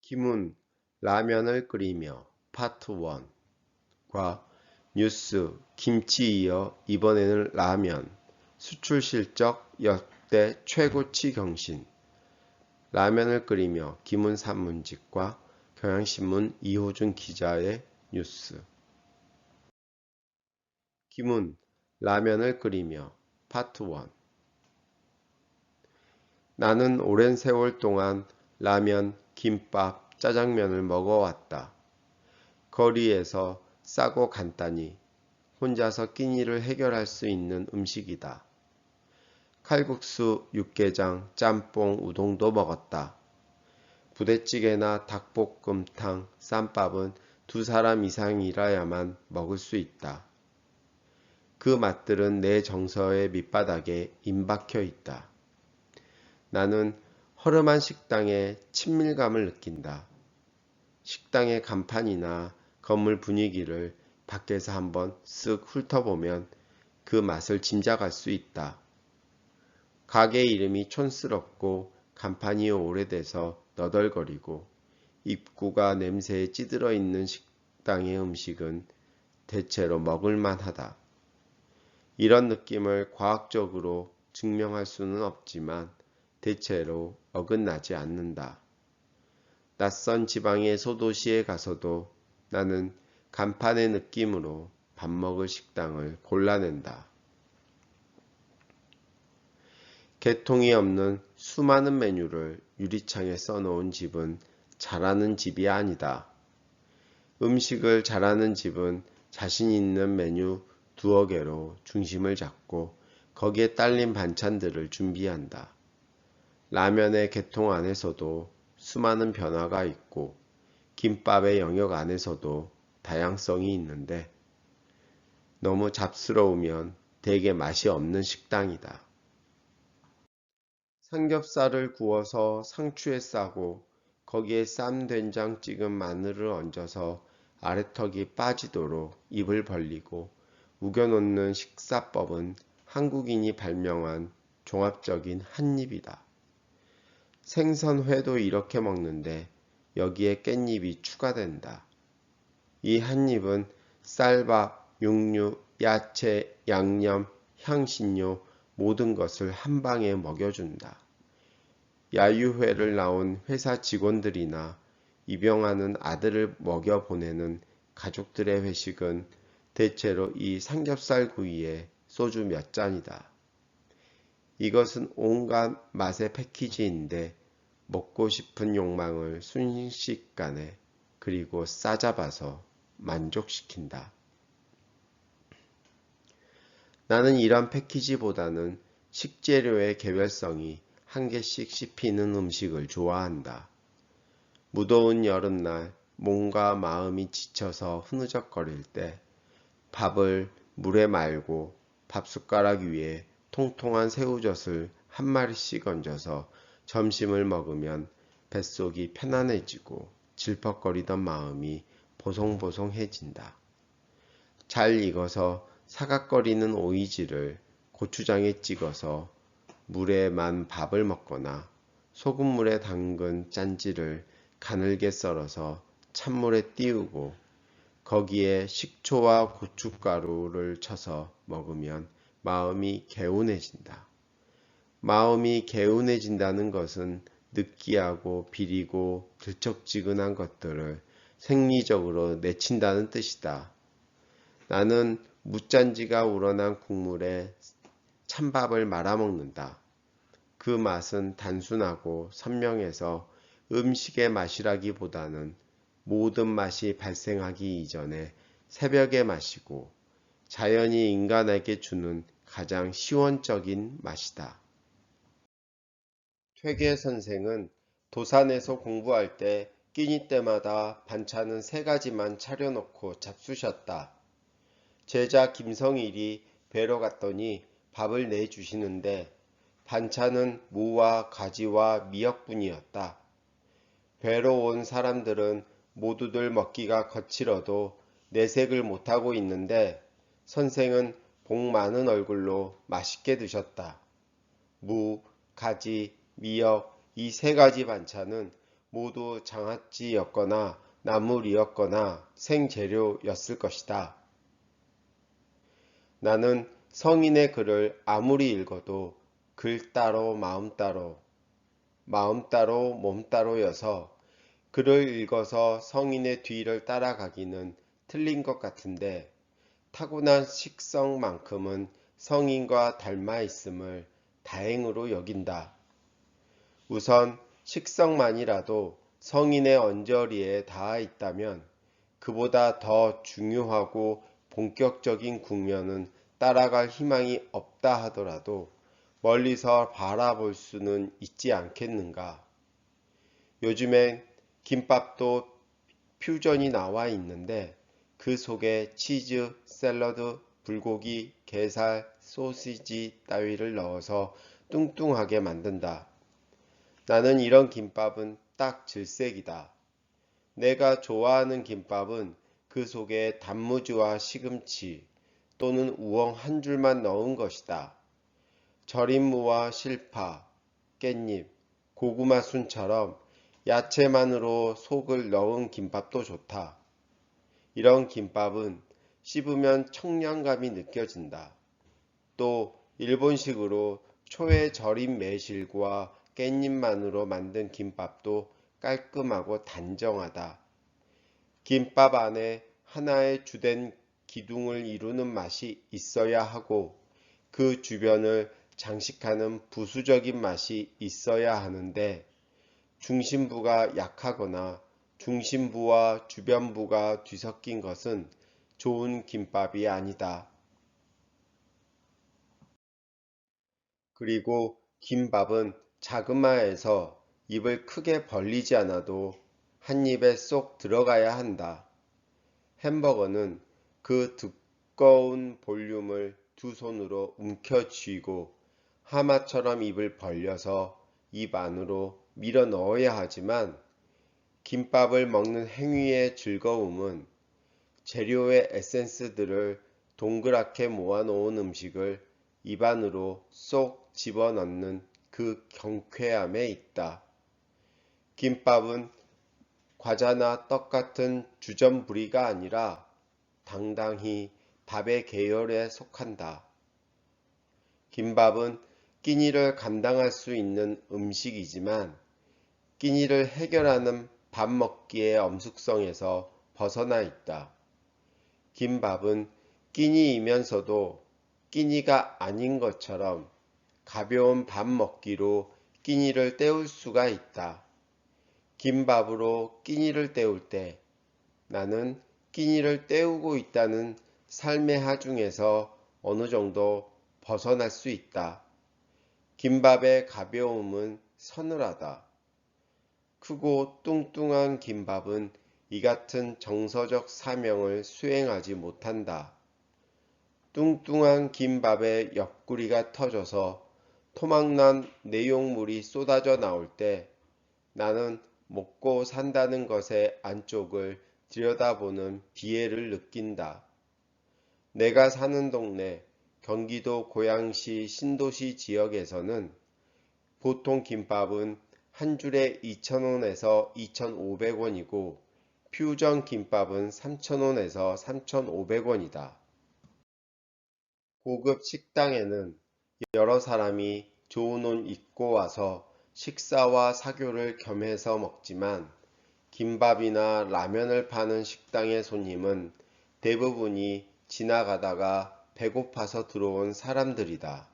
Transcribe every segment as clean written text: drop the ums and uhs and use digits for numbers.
김은 라면을 끓이며 파트 1과 뉴스 김치 이어 이번에는 라면 수출 실적 역대 최고치 경신 라면을 끓이며 김은 산문직과 경향신문 이호준 기자의 뉴스 김은 라면을 끓이며 파트 1 나는 오랜 세월 동안 라면, 김밥, 짜장면을 먹어왔다. 거리에서 싸고 간단히 혼자서 끼니를 해결할 수 있는 음식이다. 칼국수, 육개장, 짬뽕, 우동도 먹었다. 부대찌개나 닭볶음탕, 쌈밥은 두 사람 이상이라야만 먹을 수 있다. 그 맛들은 내 정서의 밑바닥에 임박혀 있다. 나는 허름한 식당에 친밀감을 느낀다. 식당의 간판이나 건물 분위기를 밖에서 한번 쓱 훑어보면 그 맛을 짐작할 수 있다. 가게 이름이 촌스럽고 간판이 오래돼서 너덜거리고 입구가 냄새에 찌들어 있는 식당의 음식은 대체로 먹을만하다. 이런 느낌을 과학적으로 증명할 수는 없지만 대체로 어긋나지 않는다. 낯선 지방의 소도시에 가서도 나는 간판의 느낌으로 밥 먹을 식당을 골라낸다. 개통이 없는 수많은 메뉴를 유리창에 써놓은 집은 잘하는 집이 아니다. 음식을 잘하는 집은 자신 있는 메뉴 두어 개로 중심을 잡고 거기에 딸린 반찬들을 준비한다. 라면의 개통 안에서도 수많은 변화가 있고 김밥의 영역 안에서도 다양성이 있는데 너무 잡스러우면 되게 맛이 없는 식당이다. 삼겹살을 구워서 상추에 싸고 거기에 쌈 된장 찍은 마늘을 얹어서 아래턱이 빠지도록 입을 벌리고 우겨놓는 식사법은 한국인이 발명한 종합적인 한입이다. 생선회도 이렇게 먹는데 여기에 깻잎이 추가된다. 이 한입은 쌀밥, 육류, 야채, 양념, 향신료 모든 것을 한 방에 먹여준다. 야유회를 나온 회사 직원들이나 입영하는 아들을 먹여보내는 가족들의 회식은 대체로 이 삼겹살 구이에 소주 몇 잔이다. 이것은 온갖 맛의 패키지인데 먹고 싶은 욕망을 순식간에 그리고 싸잡아서 만족시킨다. 나는 이런 패키지보다는 식재료의 개별성이 한 개씩 씹히는 음식을 좋아한다. 무더운 여름날 몸과 마음이 지쳐서 흐느적거릴 때 밥을 물에 말고 밥숟가락 위에 통통한 새우젓을 한 마리씩 얹어서 점심을 먹으면 뱃속이 편안해지고 질퍽거리던 마음이 보송보송해진다. 잘 익어서 사각거리는 오이지를 고추장에 찍어서 물에 만 밥을 먹거나 소금물에 담근 짠지를 가늘게 썰어서 찬물에 띄우고 거기에 식초와 고춧가루를 쳐서 먹으면 마음이 개운해진다. 마음이 개운해진다는 것은 느끼하고 비리고 들쩍지근한 것들을 생리적으로 내친다는 뜻이다. 나는 무짠지가 우러난 국물에 찬밥을 말아먹는다. 그 맛은 단순하고 선명해서 음식의 맛이라기보다는 모든 맛이 발생하기 이전에 새벽의 맛이고 자연이 인간에게 주는 가장 시원적인 맛이다. 퇴계 선생은 도산에서 공부할 때 끼니 때마다 반찬은 3가지만 차려놓고 잡수셨다. 제자 김성일이 뵈러 갔더니 밥을 내주시는데 반찬은 무와 가지와 미역뿐이었다. 뵈러 온 사람들은 모두들 먹기가 거칠어도 내색을 못하고 있는데 선생은 복 많은 얼굴로 맛있게 드셨다. 무, 가지, 미역 이 3가지 반찬은 모두 장아찌였거나 나물이었거나 생재료였을 것이다. 나는 성인의 글을 아무리 읽어도 글 따로 마음 따로, 마음 따로 몸 따로여서 글을 읽어서 성인의 뒤를 따라가기는 틀린 것 같은데 타고난 식성만큼은 성인과 닮아 있음을 다행으로 여긴다. 우선 식성만이라도 성인의 언저리에 닿아 있다면 그보다 더 중요하고 본격적인 국면은 따라갈 희망이 없다 하더라도 멀리서 바라볼 수는 있지 않겠는가. 요즘엔 김밥도 퓨전이 나와 있는데 그 속에 치즈, 샐러드, 불고기, 게살, 소시지 따위를 넣어서 뚱뚱하게 만든다. 나는 이런 김밥은 딱 질색이다. 내가 좋아하는 김밥은 그 속에 단무지와 시금치 또는 우엉 한 줄만 넣은 것이다. 절인 무와 실파, 깻잎, 고구마 순처럼 야채만으로 속을 넣은 김밥도 좋다. 이런 김밥은 씹으면 청량감이 느껴진다. 또 일본식으로 초에 절인 매실과 깻잎만으로 만든 김밥도 깔끔하고 단정하다. 김밥 안에 하나의 주된 기둥을 이루는 맛이 있어야 하고 그 주변을 장식하는 부수적인 맛이 있어야 하는데 중심부가 약하거나 중심부와 주변부가 뒤섞인 것은 좋은 김밥이 아니다. 그리고 김밥은 자그마해서 입을 크게 벌리지 않아도 한 입에 쏙 들어가야 한다. 햄버거는 그 두꺼운 볼륨을 두 손으로 움켜쥐고 하마처럼 입을 벌려서 입 안으로 밀어 넣어야 하지만 김밥을 먹는 행위의 즐거움은 재료의 에센스들을 동그랗게 모아놓은 음식을 입 안으로 쏙 집어넣는 그 경쾌함에 있다. 김밥은 과자나 떡 같은 주전부리가 아니라 당당히 밥의 계열에 속한다. 김밥은 끼니를 감당할 수 있는 음식이지만 끼니를 해결하는 밥 먹기의 엄숙성에서 벗어나 있다. 김밥은 끼니이면서도 끼니가 아닌 것처럼 가벼운 밥 먹기로 끼니를 때울 수가 있다. 김밥으로 끼니를 때울 때 나는 끼니를 때우고 있다는 삶의 하중에서 어느 정도 벗어날 수 있다. 김밥의 가벼움은 서늘하다. 크고 뚱뚱한 김밥은 이 같은 정서적 사명을 수행하지 못한다. 뚱뚱한 김밥의 옆구리가 터져서 토막난 내용물이 쏟아져 나올 때 나는 먹고 산다는 것의 안쪽을 들여다보는 비애를 느낀다. 내가 사는 동네 경기도 고양시 신도시 지역에서는 보통 김밥은 한 줄에 2,000원에서 2,500원이고 퓨전 김밥은 3,000원에서 3,500원이다. 고급 식당에는 여러 사람이 좋은 옷 입고 와서 식사와 사교를 겸해서 먹지만 김밥이나 라면을 파는 식당의 손님은 대부분이 지나가다가 배고파서 들어온 사람들이다.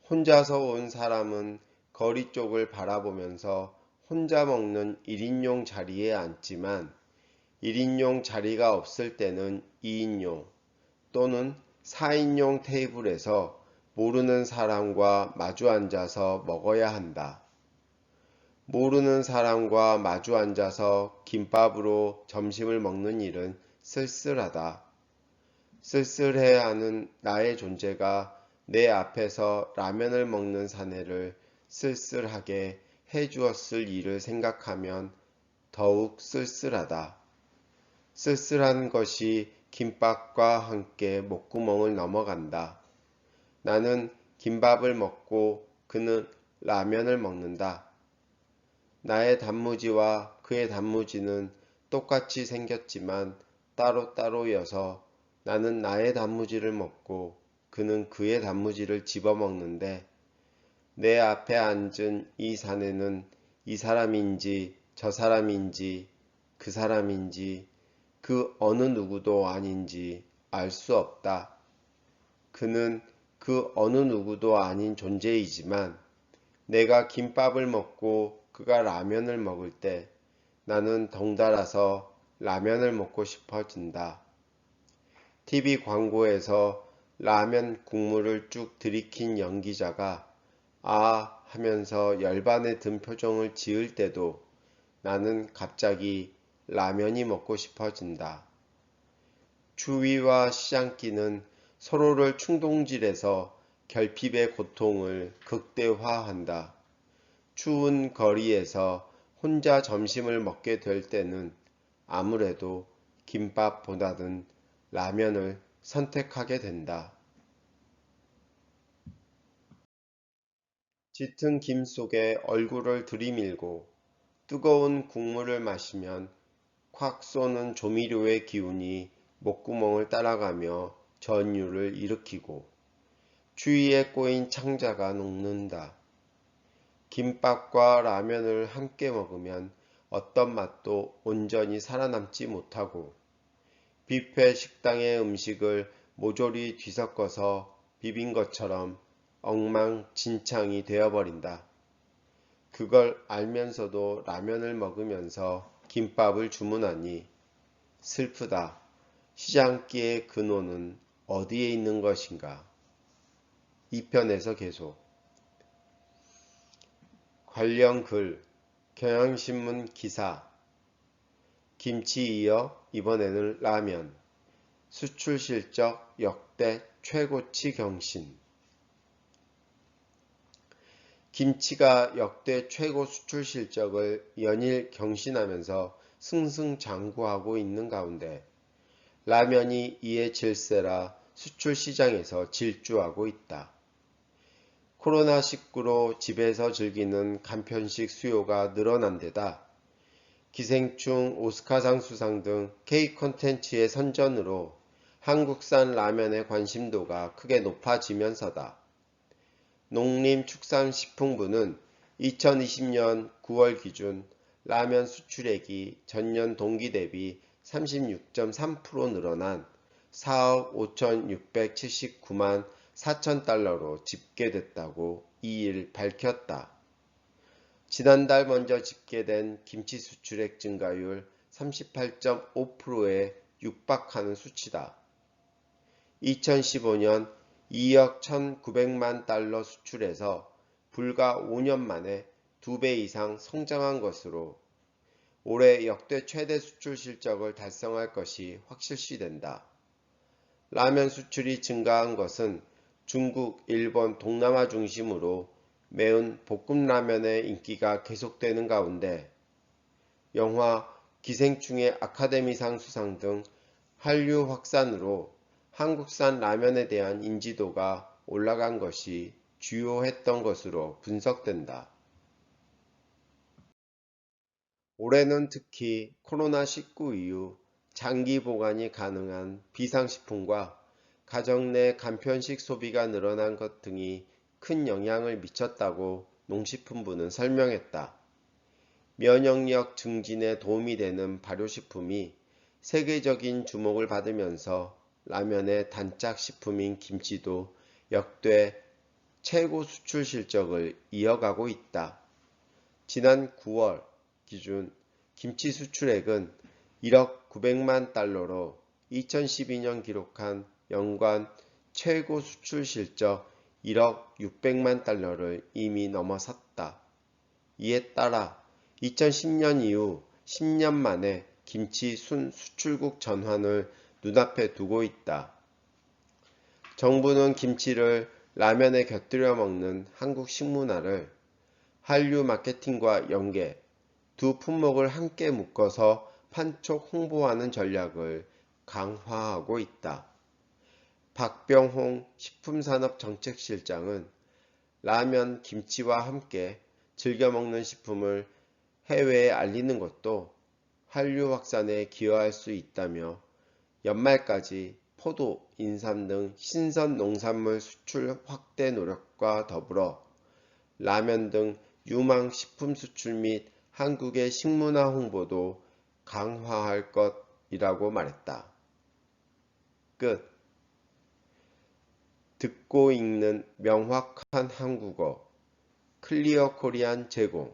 혼자서 온 사람은 거리 쪽을 바라보면서 혼자 먹는 1인용 자리에 앉지만 1인용 자리가 없을 때는 2인용 또는 4인용 테이블에서 모르는 사람과 마주 앉아서 먹어야 한다. 모르는 사람과 마주 앉아서 김밥으로 점심을 먹는 일은 쓸쓸하다. 쓸쓸해하는 나의 존재가 내 앞에서 라면을 먹는 사내를 쓸쓸하게 해주었을 일을 생각하면 더욱 쓸쓸하다. 쓸쓸한 것이 김밥과 함께 목구멍을 넘어간다. 나는 김밥을 먹고 그는 라면을 먹는다. 나의 단무지와 그의 단무지는 똑같이 생겼지만 따로따로여서 나는 나의 단무지를 먹고 그는 그의 단무지를 집어먹는데 내 앞에 앉은 이 사내는 이 사람인지 저 사람인지 그 사람인지 그 어느 누구도 아닌지 알 수 없다. 그는 그 어느 누구도 아닌 존재이지만 내가 김밥을 먹고 그가 라면을 먹을 때 나는 덩달아서 라면을 먹고 싶어진다. TV 광고에서 라면 국물을 쭉 들이킨 연기자가 아 하면서 열반에 든 표정을 지을 때도 나는 갑자기 라면이 먹고 싶어진다. 추위와 시장기는 서로를 충동질해서 결핍의 고통을 극대화한다. 추운 거리에서 혼자 점심을 먹게 될 때는 아무래도 김밥보다는 라면을 선택하게 된다. 짙은 김 속에 얼굴을 들이밀고 뜨거운 국물을 마시면 콱 쏘는 조미료의 기운이 목구멍을 따라가며 전율을 일으키고 추위에 꼬인 창자가 녹는다. 김밥과 라면을 함께 먹으면 어떤 맛도 온전히 살아남지 못하고 뷔페 식당의 음식을 모조리 뒤섞어서 비빈 것처럼 엉망진창이 되어버린다. 그걸 알면서도 라면을 먹으면서 김밥을 주문하니 슬프다. 시장기의 근원은 어디에 있는 것인가? 2편에서 계속. 관련 글, 경향신문 기사, 김치 이어 이번에는 라면, 수출 실적 역대 최고치 경신. 김치가 역대 최고 수출 실적을 연일 경신하면서 승승장구하고 있는 가운데 라면이 이에 질세라 수출 시장에서 질주하고 있다. 코로나19로 집에서 즐기는 간편식 수요가 늘어난 데다 기생충, 오스카상 수상 등 K 콘텐츠의 선전으로 한국산 라면의 관심도가 크게 높아지면서다. 농림축산식품부는 2020년 9월 기준 라면 수출액이 전년 동기 대비 36.3% 늘어난 4억 5,679만 4천 달러로 집계됐다고 2일 밝혔다. 지난달 먼저 집계된 김치 수출액 증가율 38.5%에 육박하는 수치다. 2015년 2억 1,900만 달러 수출해서 불과 5년 만에 2배 이상 성장한 것으로 올해 역대 최대 수출 실적을 달성할 것이 확실시된다. 라면 수출이 증가한 것은 중국, 일본, 동남아 중심으로 매운 볶음라면의 인기가 계속되는 가운데 영화 기생충의 아카데미상 수상 등 한류 확산으로 한국산 라면에 대한 인지도가 올라간 것이 주요했던 것으로 분석된다. 올해는 특히 코로나19 이후 장기 보관이 가능한 비상식품과 가정 내 간편식 소비가 늘어난 것 등이 큰 영향을 미쳤다고 농식품부는 설명했다. 면역력 증진에 도움이 되는 발효식품이 세계적인 주목을 받으면서 라면의 단짝 식품인 김치도 역대 최고 수출 실적을 이어가고 있다. 지난 9월 기준 김치 수출액은 1억 900만 달러로 2012년 기록한 연간 최고 수출 실적 1억 600만 달러를 이미 넘어섰다. 이에 따라 2010년 이후 10년 만에 김치 순 수출국 전환을 눈앞에 두고 있다. 정부는 김치를 라면에 곁들여 먹는 한국 식문화를 한류 마케팅과 연계, 두 품목을 함께 묶어서 판촉 홍보하는 전략을 강화하고 있다. 박병홍 식품산업정책실장은 라면, 김치와 함께 즐겨 먹는 식품을 해외에 알리는 것도 한류 확산에 기여할 수 있다며 연말까지 포도, 인삼 등 신선 농산물 수출 확대 노력과 더불어 라면 등 유망 식품 수출 및 한국의 식문화 홍보도 강화할 것이라고 말했다. 끝. 듣고 읽는 명확한 한국어 클리어 코리안 제공